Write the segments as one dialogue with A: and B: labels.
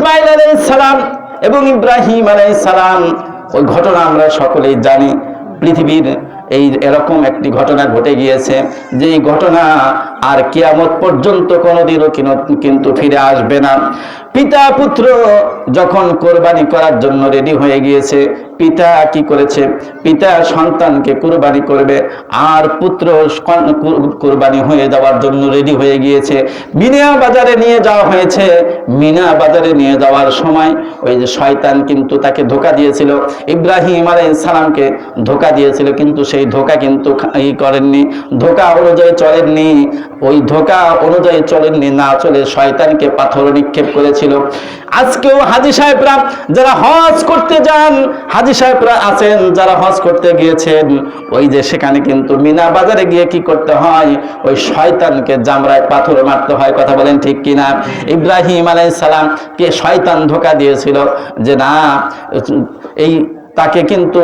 A: ইসমাইল আলাইহিস সালাম এবং ইব্রাহিম আলাইহিস সালাম, ওই ঘটনা আমরা সকলেই জানি। পৃথিবীর এরকম একটি ঘটনা ঘটে গিয়েছে, যে ঘটনা আর কিয়ামত পর্যন্ত কোনোদিনও কিন্তু ফিরে আসবে না। পিতা পুত্র যখন কোরবানি করার জন্য রেডি হয়ে গিয়েছে, পিতা কি করেছে? পিতা সন্তানকে কুরবানি করবে, আর পুত্র কুরবানি হয়ে যাওয়ার জন্য রেডি হয়ে গিয়েছে। মিনা বাজারে নিয়ে যাওয়া হয়েছে। মিনা বাজারে নিয়ে যাওয়ার সময় ওই যে শয়তান কিন্তু তাকে ধোঁকা দিয়েছিল, ইব্রাহিম আলাইহিস সালামকে ধোঁকা দিয়েছিল, কিন্তু সেই ধোঁকা কিন্তু করেননি, ধোঁকা অনুযায়ী চলেননি। ওই ধোঁকা অনুযায়ী চলেননি, না চলে শয়তানকে পাথর নিক্ষেপ করেছিল। আজকেও হাজী সাহেবরা যারা হজ করতে যান, হাজী সাহেবরা আছেন যারা হজ করতে গিয়েছেন, ওই যে সেখানে কিন্তু মিনা বাজারে গিয়ে কি করতে হয়? ওই শয়তানকে জামরায় পাথর মারতে হয়। কথা বলেন ঠিক কিনা? ইব্রাহিম আলাইহিস সালামকে শয়তান ধোঁকা দিয়েছিল যে না, এই তাকে কিন্তু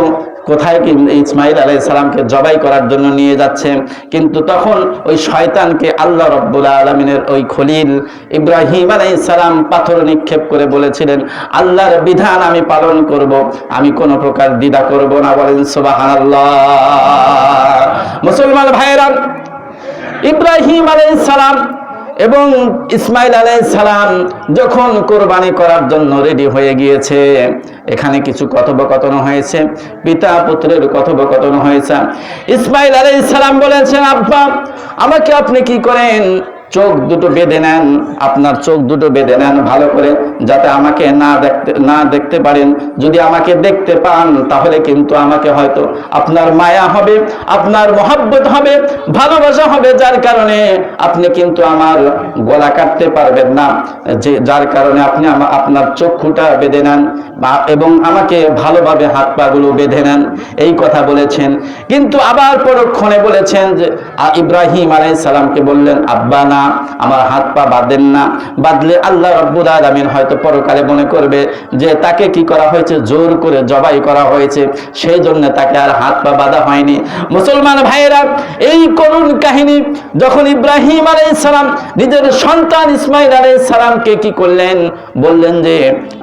A: কোথায় কি ইসমাইল আলাইহিস সালামকে জবাই করার জন্য নিয়ে যাচ্ছে, কিন্তু তখন ওই শয়তানকে আল্লাহ রাব্বুল আলামিনের ওই খলিল ইব্রাহিম আলাইহিস সালাম পাথর নিক্ষেপ করে বলেছিলেন, আল্লাহর বিধান আমি পালন করব, আমি কোনো প্রকার দ্বিধা করব না। বলেন সুবহানাল্লাহ। মুসলমান ভাইরা, ইব্রাহিম আলাইহিস সালাম এবং ইসমাইল আলাইহিস সালাম যখন কোরবানি করার জন্য রেডি হয়ে গিয়েছে, এখানে কিছু কথোপকথন হয়েছে, পিতা পুত্রের কথোপকথন হয়েছে। ইসমাইল আলাইহিস সালাম বলেছেন, আব্বা আমাকে আপনি কি করেন, চোখ দুটো বেঁধে নেন, আপনার চোখ দুটো বেঁধে নেন ভালো করে, যাতে আমাকে না দেখতে পারেন। যদি আমাকে দেখতে পান তাহলে কিন্তু আমাকে হয়তো আপনার মায়া হবে, আপনার মহব্বত হবে, ভালোবাসা হবে, যার কারণে আপনি কিন্তু আমার গলা কাটতে পারবেন না, যার কারণে আপনি আপনার চক্ষুটা বেঁধে নেন এবং আমাকে ভালোভাবে হাত পা গুলো বেঁধে নেন। এই কথা বলেছেন, কিন্তু আবার পরক্ষণে বলেছেন যে ইব্রাহিম আলাইহিস সালামকে বললেন, আব্বা না, আমার হাত পা বাঁধেন না, বাঁধলে আল্লাহ রাব্বুল আলামিন হয়তো পরকালে মনে করবে যে তাকে কি করা হয়েছে, জোর করে জবাই করা হয়েছে, সেই জন্য তাকে আর হাত পা বাঁধা হয়নি। মুসলমান ভাইয়েরা, এই করুণ কাহিনী যখন ইব্রাহিম আলাইহিস সালাম নিজের সন্তান ইসমাইল আলাইহিস সালামকে কি করলেন, বললেন যে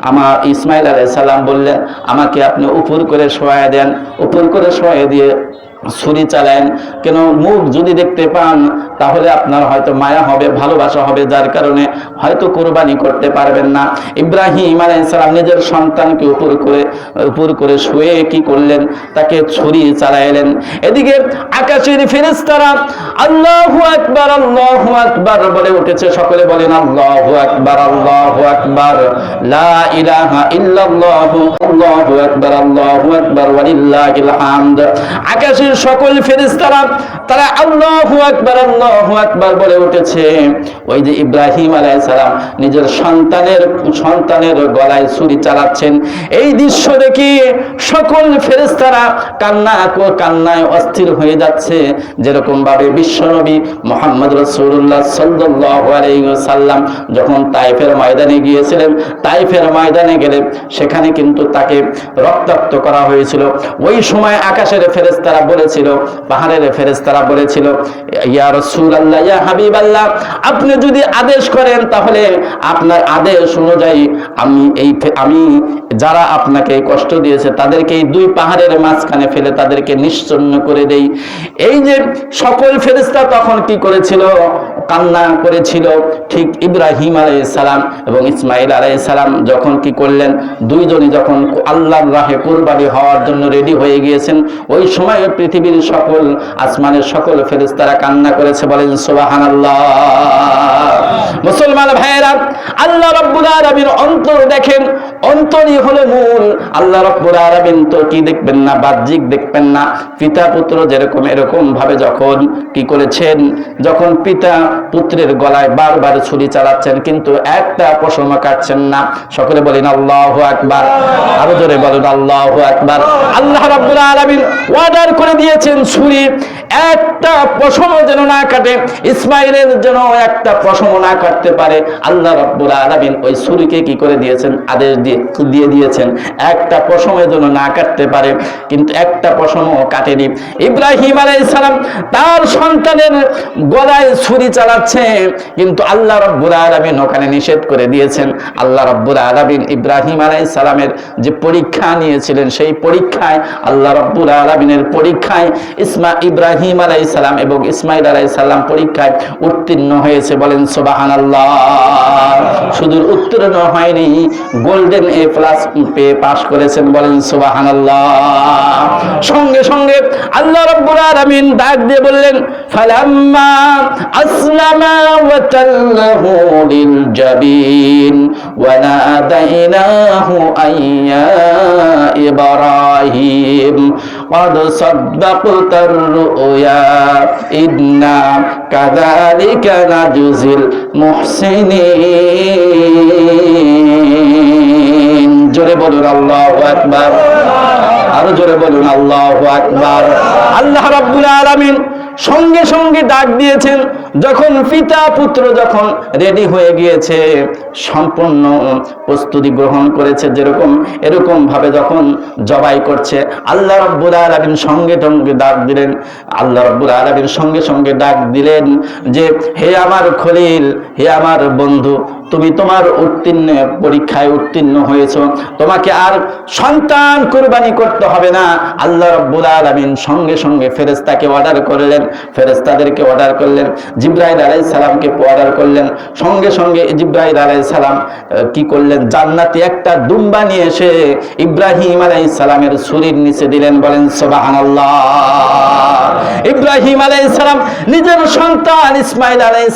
A: আমার ইসমাইল আলাইহিস সালাম বললেন, আমাকে আপনি উপর করে শোয়ায় দেন, উপর করে শোয়ায় দিয়ে ছুরি চালান, কেন মুখ যদি দেখতে পান তাহলে আপনার হয়তো মায়া হবে, ভালোবাসা হবে, যার কারণে হয়তো কুরবানি করতে পারবেন না। ইব্রাহিম আলাইহিস সালাম নিজের সন্তানকে উপর করে শুয়ে কি করলেন, তাকে ছুরি চালাইলেন। এদিকে আকাশের ফেরেশতারা আল্লাহু আকবার আল্লাহু আকবার বলে উঠেছে, সকলে বলেন আল্লাহু আকবার আল্লাহু আকবার, লা ইলাহা ইল্লাল্লাহু আল্লাহু আকবার আল্লাহু আকবার ওয়ালিল্লাহিল হামদ। আকাশের সকল ফেরেশতারা তারা আল্লাহু আকবার আল্লাহু আকবার বলে উঠেছে। ওই যে ইব্রাহিম আলাইহিস সালাম নিজের সন্তানের গলায় ছুরি চালাচ্ছেন, এই দৃশ্য দেখে সকল ফেরেশতারা কান্নায় অস্থির হয়ে যাচ্ছে। যেরকম ভাবে বিশ্বনবী মুহাম্মদ রাসূলুল্লাহ সাল্লাল্লাহু আলাইহি ওয়াসাল্লাম যখন তায়েফের ময়দানে গিয়েছিলেন, তায়েফের ময়দানে গেলে সেখানে কিন্তু তাকে রক্তাক্ত করা হয়েছিল। ওই সময় আকাশের ফেরেশতারা বলেছিল, পাহাড়ের ফেরেশতারা বলেছিল, ইয়া রাসূলুল্লাহ ইয়া হাবিবাল্লাহ, আপনি যদি আদেশ করেন তাহলে আপনার আদেশ অনুযায়ী আমি যারা আপনাকে কষ্ট দিয়েছে তাদেরকে এই দুই পাহাড়ের মাঝখানে ফেলে তাদেরকে নিশ্চন্ন করে দেই। এই যে সকল ফেরেশতা তখন কি করেছিল, কান্না করেছিল। ঠিক ইব্রাহিম আলাইহিস সালাম এবং ইসমাইল আলাইহিস সালাম যখন কি করলেন, দুইজনই যখন আল্লাহর রাহে কুরবানি হওয়ার জন্য রেডি হয়ে গিয়েছেন, ওই সময় পৃথিবীর সকল আসমানের সকল ফেরেশতারা কান্না করেছে। বলেন সুবহানাল্লাহ। মুসলমান ভাইয়েরা, আল্লাহ রাব্বুল আলামিন অন্তর দেখেন, অন্তরই হলো মূল। আল্লাহ রাব্বুল আলামিন তো কি দেখবেন না, বাহ্যিক দেখবেন না। পিতা পুত্র যেরকম এরকম ভাবে যখন কি করেছেন, যখন পিতা পুত্রের গলায় বারবার ছুরি চালাচ্ছেন কিন্তু একটা পশম কাটছেন না। সকলে বলেন আল্লাহু আকবার, আরো জোরে বলেন আল্লাহু আকবার। আল্লাহ রাব্বুল আলামিন অর্ডার করে দিয়েছেন ছুরি একটা পশম যেন না কাটে, ইসমাইলের যেন একটা পশম না কাটতে পারে। আল্লাহ রাব্বুল আলামিন ওই ছুরিকে কি করে দিয়েছেন, আদেশ দিয়ে দিয়েছেন একটা পশমের জন্য না কাটতে পারে, কিন্তু একটা পশমও কাটেনি। ইব্রাহিম আলাইহিস সালাম তার সন্তানের গলায় ছুরি চালাচ্ছে, কিন্তু আল্লাহ রাব্বুল আলামিন ওখানে নিষেধ করে দিয়েছেন। আল্লাহ রাব্বুল আলামিন ইব্রাহিম আলাইহিস সালামের যে পরীক্ষা নিয়েছিলেন, সেই পরীক্ষায় আল্লাহ রাব্বুল আলামিনের পরীক্ষায় ইব্রাহিম আলাইহিস সালাম এবং ইসমাঈল আলাইহিস সালাম পরীক্ষায় উত্তীর্ণ হয়েছে। বলেন সুবহানাল্লাহ। শুধু উত্তীর্ণ হয়নি, গোল্ডেন এ প্লাস পেয়ে পাস করেছেন। বলেন সুবহানাল্লাহ। সঙ্গে সঙ্গে আল্লাহ রাব্বুল আলামিন ডাক দিয়ে বললেন, ফালাম্মা আসলামা ওয়া তাল্লাহু লিল জাবিন ওয়া নাদাইনাহু আইয়া ইব্রাহিম ক্বাদ সাদ্দাকতার রুয়া ইন্না কাযালিকা নাজজিল মুহসিনিন। জোরে বলুন আল্লাহু আকবার। আরো জোরে বলুন আল্লাহু আকবার। আল্লাহ রাব্বুল আলামিন সঙ্গে সঙ্গে ডাক দিয়েছেন। যখন পিতা পুত্র যখন রেডি হয়ে গিয়েছে, সম্পূর্ণ প্রস্তুতি গ্রহণ করেছে, যেরকম এরকম ভাবে যখন জবাই করছে, আল্লাহ রাব্বুল আলামিন সঙ্গে সঙ্গে ডাক দিলেন। আল্লাহ রাব্বুল আলামিন সঙ্গে সঙ্গে ডাক দিলেন যে, হে আমার খলিল, হে আমার বন্ধু, তুমি তোমার পরীক্ষায় উত্তীর্ণ হয়েছো, তোমাকে আর সন্তান কুরবানি করতে হবে না। আল্লাহ রাব্বুল আলামিন সঙ্গে সঙ্গে ফেরেশতাকে অর্ডার করলেন, ফেরেশতাদেরকে অর্ডার করলেন, জিবরাইল আলাইহিস সালামকে অর্ডার করলেন। সঙ্গে সঙ্গে জিবরাইল আলাইহিস সালাম কি করলেন, জান্নাতি একটা দুম্বা নিয়ে এসে ইব্রাহিম আলাইহিস সালামের ছুরির নিচে দিলেন। বলেন সুবহানাল্লাহ। ইব্রাহিম আলাইহিস সালাম নিজের সন্তান ইসমাঈল আলাইহিস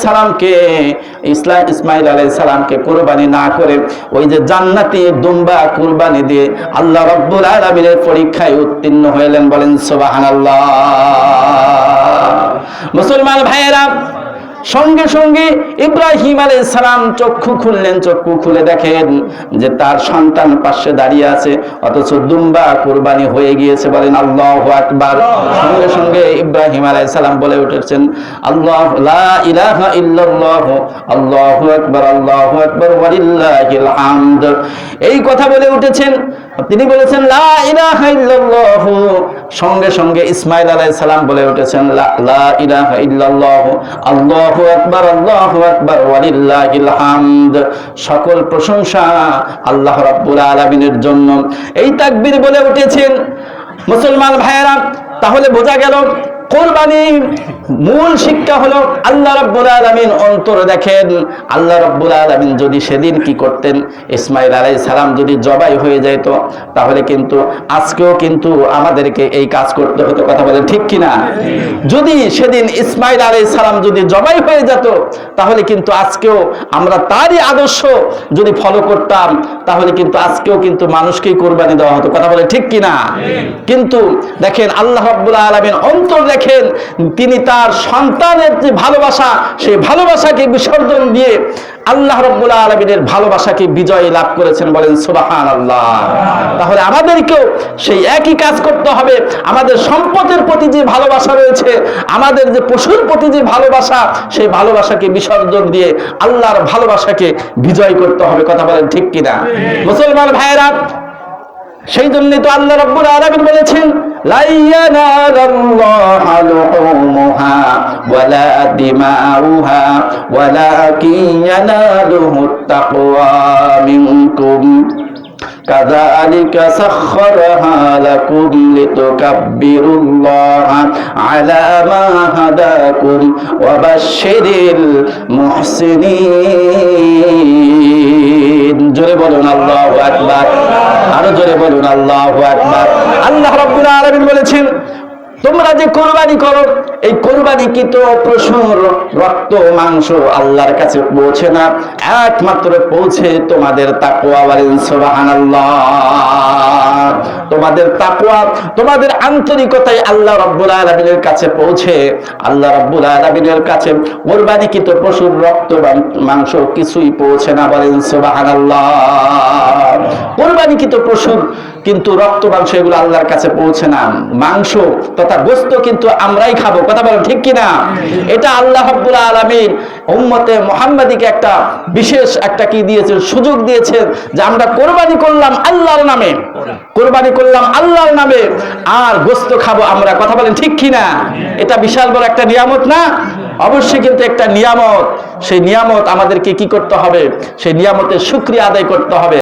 A: সালামকে কুরবানি না করে ওই যে জান্নাতি দুম্বা কুরবানি দিয়ে আল্লাহ রাব্বুল আলামিনের পরীক্ষায় উত্তীর্ণ হলেন। বলেন সুবহানাল্লাহ। মুসলমান ভাইয়েরা, সঙ্গে সঙ্গে ইব্রাহিম আলাইহিস সালাম চক্ষু খুললেন। চক্ষু খুলে দেখেন যে তার সন্তান পাশে দাঁড়িয়ে আছে, অথচ দুম্বা কুরবানি হয়ে গিয়েছে। বলেন আল্লাহু আকবার। সঙ্গে সঙ্গে ইব্রাহিম আলাইহিস সালাম বলে উঠেছেন, আল্লাহ লা ইলাহা ইল্লাল্লাহ, আল্লাহু আকবার, আল্লাহু আকবার ওয়া লিল্লাহিল হামদ। এই কথা বলে উঠেছেন। তিনি বলেছেন লা ইলাহা ইল্লাল্লাহ। সঙ্গে সঙ্গে ইসমাঈল আলাইহিস সালাম বলে উঠেছেন লা ইলাহা ইল্লাল্লাহ, আল্লাহু আকবার, আল্লাহু আকবার ওয়া লিল্লাহিল হামদ। সকল প্রশংসা আল্লাহ রাব্বুল আলামিনের জন্য। এই তাকবীর বলে উঠেছেন। মুসলমান ভাইয়েরা, তাহলে বোঝা গেল কুরবানির মূল শিক্ষা হলো আল্লাহ রাব্বুল আলামিন অন্তর দেখেন। আল্লাহ রাব্বুল আলামিন যদি সেদিন কি করতেন, ইসমাঈল আলাইহিস সালাম যদি জবাই হয়ে যেত, তাহলে কিন্তু আজকেও কিন্তু আমাদেরকে এই কাজ করতে হতো। কথা বলেন ঠিক কিনা? যদি সেদিন ইসমাঈল আলাইহিস সালাম যদি জবাই হয়ে যেত, তাহলে কিন্তু আজকেও আমরা তারই আদর্শ যদি ফলো করতাম, তাহলে কিন্তু আজকেও কিন্তু মানুষকেই কুরবানি দেওয়া হতো। কথা বলে ঠিক কিনা? কিন্তু দেখেন আল্লাহ রাব্বুল আলামিন অন্তর দেখেন, তিনি তার সন্তানের যে ভালোবাসা, সেই ভালোবাসাকে বিসর্জন দিয়ে আল্লাহ রাব্বুল আলামিনের ভালোবাসাকে বিজয় লাভ করেছেন। বলেন সুবহানাল্লাহ। তাহলে আমাদেরকেও সেই একই কাজ করতে হবে। আমাদের সম্পদের প্রতি যে ভালোবাসা রয়েছে, আমাদের যে পশুর প্রতি যে ভালোবাসা, সেই ভালোবাসাকে বিসর্জন দিয়ে আল্লাহর ভালোবাসাকে বিজয় করতে হবে। কথা বলেন ঠিক কিনা? মুসলমান ভাইয়েরা, সেই জন্যই তো আল্লাহ রাব্বুল আলামিন বলেছেন লা ইয়ানালাল্লাহু লুহুমুহা ওয়ালা দিমাউহা ওয়ালাকিন ইয়ানালুহুত তাকওয়া মিনকুম কাযালিকা সাখখারাহা লাকুম লিতুকাব্বিরুল্লাহা আলা মা হাদাকুম ওয়া বাশশিরিল মুহসিনিন। জোরে বলুন আল্লাহু আকবার। আরো জোরে বলুন আল্লাহু আকবার। আল্লাহ রাব্বুল আলামিন বলেছেন, তোমরা যে কুরবানি করো, এই কুরবানিকৃত পশুর রক্ত মাংস আল্লাহর কাছে পৌঁছে না, একমাত্র পৌঁছে তোমাদের তাকওয়া। বলেন সুবহানাল্লাহ। তোমাদের তাকওয়া, তোমাদের আন্তরিকতাই আল্লাহ রাব্বুল আলামিনের কাছে পৌঁছে। আল্লাহ রাব্বুল আলামিনের কাছে কুরবানিকৃত পশুর রক্ত মাংস কিছুই পৌঁছে না। বলেন সুবহানাল্লাহ। কুরবানিকৃত পশুর কিন্তু রক্ত মাংস এগুলো আল্লাহর কাছে পৌঁছে না। মাংস তথা গোশত কিন্তু আমরাই খাবো, কথা বলেন ঠিক কিনা? এটা আল্লাহ রাব্বুল আলামিন উম্মতে মুহাম্মাদিকে একটা বিশেষ একটা কি দিয়েছেন, সুযোগ দিয়েছেন যে আমরা কোরবানি করলাম আল্লাহর নামে, কোরবানি করলাম আল্লাহর নামে, আর গোশত খাবো আমরা, কথা বলেন ঠিক কিনা? এটা বিশাল বড় একটা নিয়ামত না? অবশ্যই কিন্তু একটা নিয়ামত। সেই নিয়ামত আমাদেরকে কি করতে হবে? সেই নিয়ামতের শুকরিয়া আদায় করতে হবে।